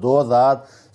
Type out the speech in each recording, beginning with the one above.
2000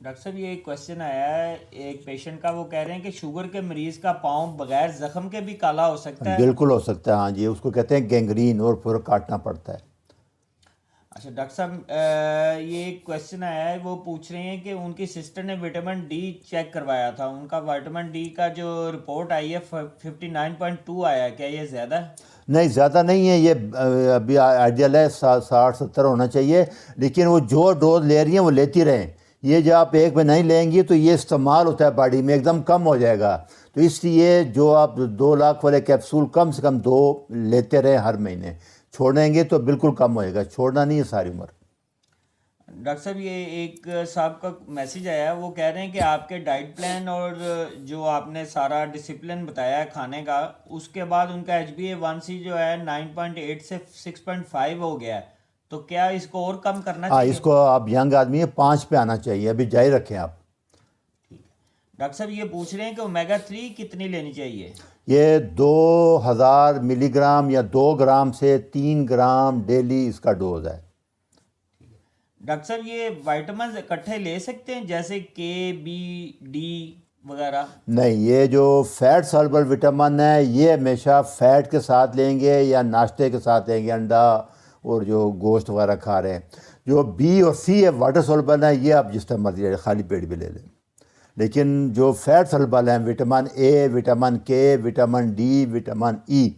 doctor صاحب یہ ایک کویشچن آیا ہے ایک پیشنٹ کا، وہ کہہ رہے ہیں کہ شوگر کے مریض کا پاؤں بغیر زخم کے بھی کالا ہو سکتا ہے؟ بالکل ہو سکتا ہے، ہاں جی، اس کو کہتے ہیں گینگرین، اور پھر کاٹنا پڑتا ہے۔ اچھا ڈاکٹر صاحب یہ ایک کویشچن آیا ہے، وہ پوچھ رہے ہیں کہ ان کی سسٹر نے وٹامن ڈی چیک کروایا تھا، ان کا وٹامن ڈی کا جو رپورٹ آئی ہے 59.2 آیا ہے، کیا یہ زیادہ ہے؟ نہیں، زیادہ نہیں ہے، یہ ابھی آئیڈیل ہے 60-70 ہونا چاہیے، لیکن وہ جو ڈوز لے رہی ہیں وہ لیتی رہیں۔ یہ جو آپ ایک میں نہیں لیں گی تو یہ استعمال ہوتا ہے باڈی میں، ایک دم کم ہو جائے گا، تو اس لیے جو آپ 2 لاکھ والے کیپسول کم سے کم 2 لیتے رہیں ہر مہینے، چھوڑیں گے تو بالکل کم ہوئے گا، چھوڑنا نہیں ہے ساری عمر۔ ڈاکٹر صاحب یہ ایک صاحب کا میسیج آیا ہے، وہ کہہ رہے ہیں کہ آپ کے ڈائٹ پلان اور جو آپ نے سارا ڈسپلن بتایا ہے کھانے کا، اس کے بعد ان کا HbA1c جو ہے 9.8 سے 6.5 ہو گیا ہے، تو کیا اس کو اور کم کرنا ہاں، چاہیے؟ اس کو آپ ینگ آدمی ہے، 5 پہ آنا چاہیے، ابھی جاری رکھیں آپ۔ ڈاکٹر صاحب یہ پوچھ رہے ہیں کہ اومیگا 3 کتنی لینی چاہیے؟ یہ 2000 ملی گرام یا 2 گرام سے 3 گرام ڈیلی اس کا ڈوز ہے۔ ڈاکٹر صاحب یہ وائٹامنز اکٹھے لے سکتے ہیں جیسے کے، بی، ڈی وغیرہ؟ نہیں، یہ جو فیٹ سالبل وٹامن ہے یہ ہمیشہ فیٹ کے ساتھ لیں گے یا ناشتے کے ساتھ لیں گے، انڈا اور جو گوشت وغیرہ کھا رہے ہیں۔ جو بی اور سی ہے واٹر سالبل ہے، یہ آپ جس طرح مرضی لے لیں، خالی پیٹ بھی لے لیں۔ لیکن جو فیٹ سالبل ہیں، وٹامن اے، وٹامن کے، وٹامن ڈی، وٹامن ای،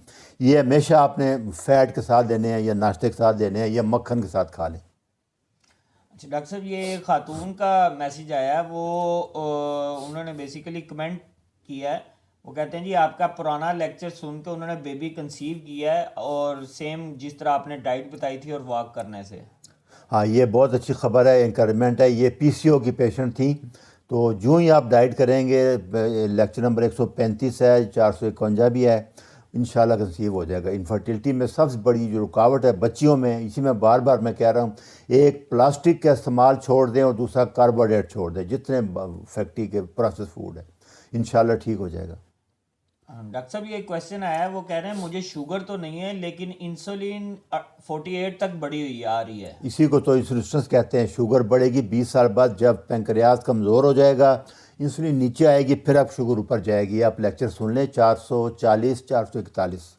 یہ ہمیشہ آپ نے فیٹ کے ساتھ لینے ہیں یا ناشتے کے ساتھ لینے ہیں یا مکھن کے ساتھ کھا لیں۔ اچھا ڈاکٹر صاحب یہ خاتون کا میسیج آیا ہے، وہ انہوں نے بیسیکلی کمنٹ کیا ہے، وہ کہتے ہیں جی آپ کا پرانا لیکچر سن کے انہوں نے بیبی کنسیو کیا ہے، اور سیم جس طرح آپ نے ڈائٹ بتائی تھی اور واک کرنے سے۔ ہاں، یہ بہت اچھی خبر ہے، انکریجمنٹ ہے۔ یہ پی سی او کی پیشنٹ تھیں، تو جو ہی آپ ڈائٹ کریں گے، لیکچر نمبر 135 ہے، 451 بھی ہے، انشاءاللہ کنسیو ہو جائے گا۔ انفرٹیلٹی میں سب سے بڑی جو رکاوٹ ہے بچیوں میں، اسی میں بار بار میں کہہ رہا ہوں، ایک پلاسٹک کا استعمال چھوڑ دیں اور دوسرا کاربوہائیڈریٹ چھوڑ دیں، جتنے فیکٹری کے پروسیس فوڈ ہے، انشاءاللہ ٹھیک ہو جائے گا۔ ڈاکٹر صاحب یہ کویشچن آیا ہے، وہ کہہ رہے ہیں مجھے شوگر تو نہیں ہے لیکن انسولین 48 تک بڑھی ہوئی آ رہی ہے۔ اسی کو تو انسولینس کہتے ہیں۔ شوگر بڑھے گی 20 سال بعد، جب پینکریاس کمزور ہو جائے گا، انسولین نیچے آئے گی، پھر اب شوگر اوپر جائے گی۔ آپ لیکچر سن لیں 440 441۔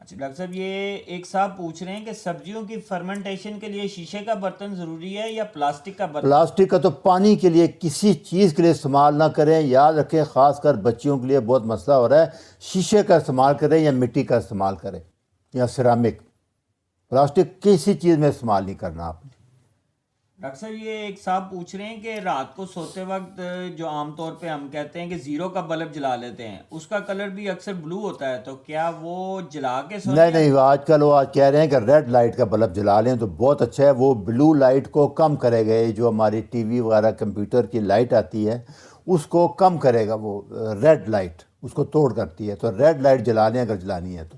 اچھا ڈاکٹر صاحب یہ ایک صاحب پوچھ رہے ہیں کہ سبزیوں کی فرمنٹیشن کے لیے شیشے کا برتن ضروری ہے یا پلاسٹک کا برتن؟ پلاسٹک کا تو پانی کے لیے کسی چیز کے لیے استعمال نہ کریں، یاد رکھیں، خاص کر بچیوں کے لیے بہت مسئلہ ہو رہا ہے۔ شیشے کا استعمال کریں یا مٹی کا استعمال کریں یا سیرامک، پلاسٹک کسی چیز میں استعمال نہیں کرنا آپ نے۔ ڈاکٹر صاحب یہ ایک صاحب پوچھ رہے ہیں کہ رات کو سوتے وقت جو عام طور پہ ہم کہتے ہیں کہ زیرو کا بلب جلا لیتے ہیں، اس کا کلر بھی اکثر بلو ہوتا ہے، تو کیا وہ جلا کے سونا؟ نہیں، آج کل وہ کہہ رہے ہیں کہ ریڈ لائٹ کا بلب جلا لیں تو بہت اچھا ہے، وہ بلو لائٹ کو کم کرے گا۔ جو ہماری ٹی وی وغیرہ کمپیوٹر کی لائٹ آتی ہے اس کو کم کرے گا، وہ ریڈ لائٹ اس کو توڑ کرتی ہے، تو ریڈ لائٹ جلا لیں اگر جلانی ہے تو۔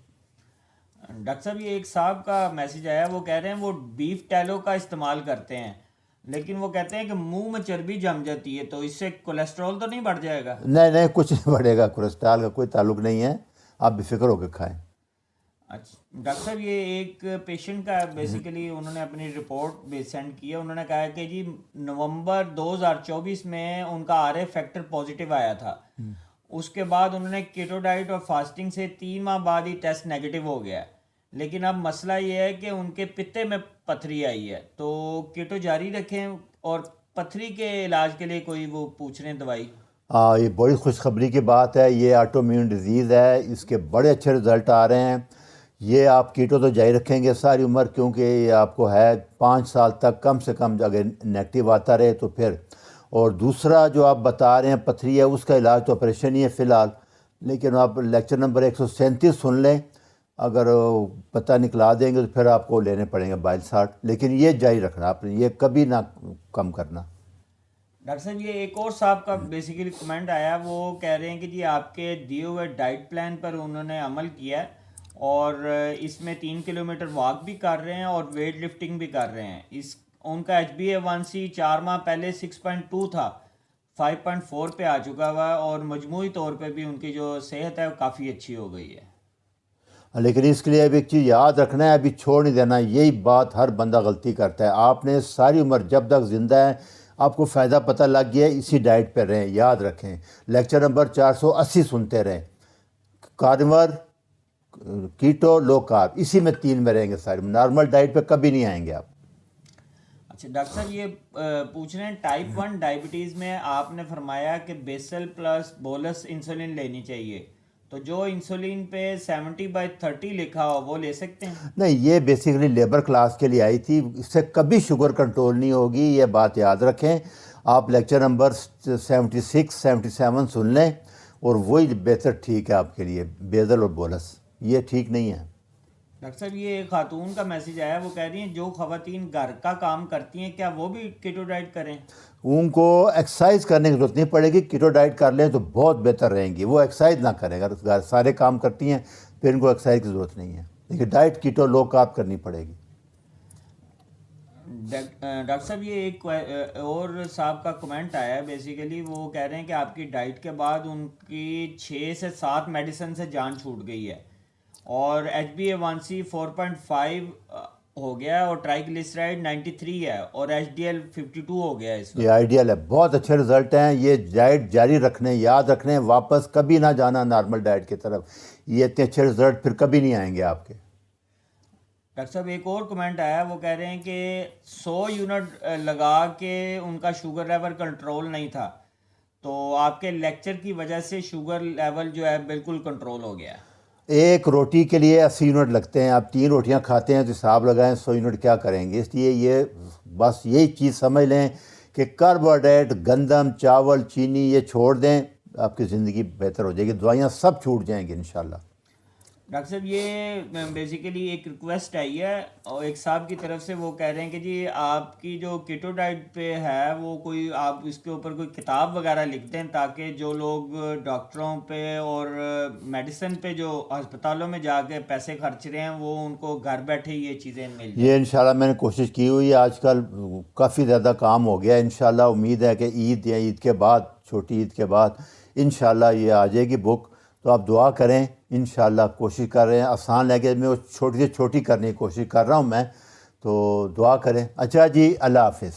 ڈاکٹر صاحب یہ ایک صاحب کا میسیج آیا، وہ کہہ رہے ہیں وہ بیف ٹیلو کا استعمال کرتے ہیں لیکن وہ کہتے ہیں کہ منہ میں چربی جم جاتی ہے، تو اس سے کولیسٹرول تو نہیں بڑھ جائے گا؟ نہیں، کچھ نہیں بڑھے گا، کولیسٹرول کا کوئی تعلق نہیں ہے، آپ بے فکر ہو کے کھائیں۔ اچھا ڈاکٹر صاحب یہ ایک پیشنٹ کا بیسیکلی انہوں نے اپنی رپورٹ سینڈ کی ہے، انہوں نے کہا ہے کہ جی نومبر 2024 میں ان کا آر اے فیکٹر پازیٹیو آیا تھا، اس کے بعد انہوں نے کیٹو ڈائٹ اور فاسٹنگ سے 3 ماہ بعد ہی ٹیسٹ نیگیٹو ہو گیا ہے، لیکن اب مسئلہ یہ ہے کہ ان کے پتے میں پتھری آئی ہے، تو کیٹو جاری رکھیں، اور پتھری کے علاج کے لیے کوئی وہ پوچھ رہے ہیں دوائی؟ یہ بڑی خوشخبری کی بات ہے، یہ آٹو امیون ڈیزیز ہے، اس کے بڑے اچھے رزلٹ آ رہے ہیں۔ یہ آپ کیٹو تو جاری رکھیں گے ساری عمر، کیونکہ یہ آپ کو ہے 5 سال تک کم سے کم، اگر نیگیٹو آتا رہے تو پھر۔ اور دوسرا جو آپ بتا رہے ہیں پتھری ہے، اس کا علاج تو آپریشن ہی ہے فی الحال، لیکن آپ لیکچر نمبر 137 سن لیں، اگر پتہ نکلا دیں گے تو پھر آپ کو لینے پڑیں گے بائل ساٹ، لیکن یہ جاری رکھنا آپ نے، یہ کبھی نہ کم کرنا۔ ڈاکٹر صاحب یہ ایک اور صاحب کا بیسیکلی کمنٹ آیا، وہ کہہ رہے ہیں کہ جی آپ کے دیے ہوئے ڈائٹ پلان پر انہوں نے عمل کیا ہے اور اس میں 3 کلومیٹر واک بھی کر رہے ہیں اور ویٹ لفٹنگ بھی کر رہے ہیں، ان کا HbA1c 4 ماہ پہلے 6.2 تھا، 5.4 پہ آ چکا ہوا ہے، اور مجموعی طور پہ بھی ان کی جو صحت ہے وہ کافی اچھی ہو گئی ہے۔ لیکن اس کے لیے اب ایک چیز یاد رکھنا ہے، ابھی چھوڑ نہیں دینا، یہی بات ہر بندہ غلطی کرتا ہے۔ آپ نے ساری عمر جب تک زندہ ہے آپ کو فائدہ پتہ لگ گیا، اسی ڈائٹ پہ رہیں، یاد رکھیں۔ لیکچر نمبر 480 سنتے رہیں، کارنیور، کیٹو، لو کارب، اسی میں 3 میں رہیں گے سارے، نارمل ڈائٹ پہ کبھی نہیں آئیں گے آپ۔ اچھا ڈاکٹر صاحب یہ پوچھ رہے ہیں ٹائپ 1 ڈائبٹیز میں آپ نے فرمایا کہ بیسل پلس بولس انسولین لینی چاہیے، تو جو انسولین پہ 70/30 لکھا ہو وہ لے سکتے ہیں؟ نہیں، یہ بیسیکلی لیبر کلاس کے لیے آئی تھی، اس سے کبھی شوگر کنٹرول نہیں ہوگی، یہ بات یاد رکھیں۔ آپ لیکچر نمبر 76 77 سن لیں، اور وہی بہتر ٹھیک ہے آپ کے لیے، بیزل اور بولس، یہ ٹھیک نہیں ہے۔ ڈاکٹر صاحب یہ ایک خاتون کا میسج آیا، وہ کہہ رہی ہیں جو خواتین گھر کا کام کرتی ہیں کیا وہ بھی کیٹو ڈائٹ کریں؟ ان کو ایکسرسائز کرنے کی ضرورت نہیں پڑے گی، کیٹو ڈائٹ کر لیں تو بہت بہتر رہیں گی، وہ ایکسرسائز نہ کریں، اگر سارے کام کرتی ہیں پھر ان کو ایکسرسائز کی ضرورت نہیں ہے، لیکن ڈائٹ کیٹو لو کارب کرنی پڑے گی۔ ڈاکٹر صاحب یہ ایک اور صاحب کا کمنٹ آیا ہے، بیسیکلی وہ کہہ رہے ہیں کہ آپ کی ڈائٹ کے بعد ان کی 6 سے 7 میڈیسن سے جان چھوٹ گئی ہے، اور HbA1c 4.5 ہو گیا ہے، اور ٹرائیگلیسرائڈ 93 ہے، اور HDL 52 ہو گیا ہے اس وقت۔ یہ آئیڈیل ہے، بہت اچھے رزلٹ ہیں، یہ ڈائٹ جاری رکھنے، یاد رکھنے، واپس کبھی نہ جانا نارمل ڈائٹ کی طرف، یہ اتنے اچھے رزلٹ پھر کبھی نہیں آئیں گے آپ کے۔ ڈاکٹر صاحب ایک اور کمنٹ آیا، وہ کہہ رہے ہیں کہ 100 یونٹ لگا کے ان کا شوگر لیول کنٹرول نہیں تھا، تو آپ کے لیکچر کی وجہ سے شوگر لیول جو ہے بالکل کنٹرول ہو گیا ہے۔ ایک روٹی کے لیے 80 یونٹ لگتے ہیں، آپ 3 روٹیاں کھاتے ہیں تو حساب لگائیں 100 یونٹ کیا کریں گے، اس لیے یہ بس یہی چیز سمجھ لیں کہ کاربوہائیڈریٹ، گندم، چاول، چینی یہ چھوڑ دیں، آپ کی زندگی بہتر ہو جائے گی، دوائیاں سب چھوٹ جائیں گی انشاءاللہ۔ ڈاکٹر صاحب یہ بیسیکلی ایک ریکویسٹ آئی ہے اور ایک صاحب کی طرف سے، وہ کہہ رہے ہیں کہ جی آپ کی جو کیٹو ڈائٹ پہ ہے وہ کوئی آپ اس کے اوپر کوئی کتاب وغیرہ لکھ دیں تاکہ جو لوگ ڈاکٹروں پہ اور میڈیسن پہ جو ہسپتالوں میں جا کے پیسے خرچ رہے ہیں وہ ان کو گھر بیٹھے یہ چیزیں مل جائیں۔ یہ انشاءاللہ میں نے کوشش کی ہوئی ہے، آج کل کافی زیادہ کام ہو گیا ہے، انشاءاللہ امید ہے کہ عید یا عید کے بعد، چھوٹی عید کے بعد انشاءاللہ یہ آ جائے گی بک، تو آپ دعا کریں، انشاءاللہ کوشش کر رہے ہیں، آسان ہے کہ میں وہ چھوٹی سے چھوٹی کرنے کی کوشش کر رہا ہوں میں، تو دعا کریں۔ اچھا جی، اللہ حافظ۔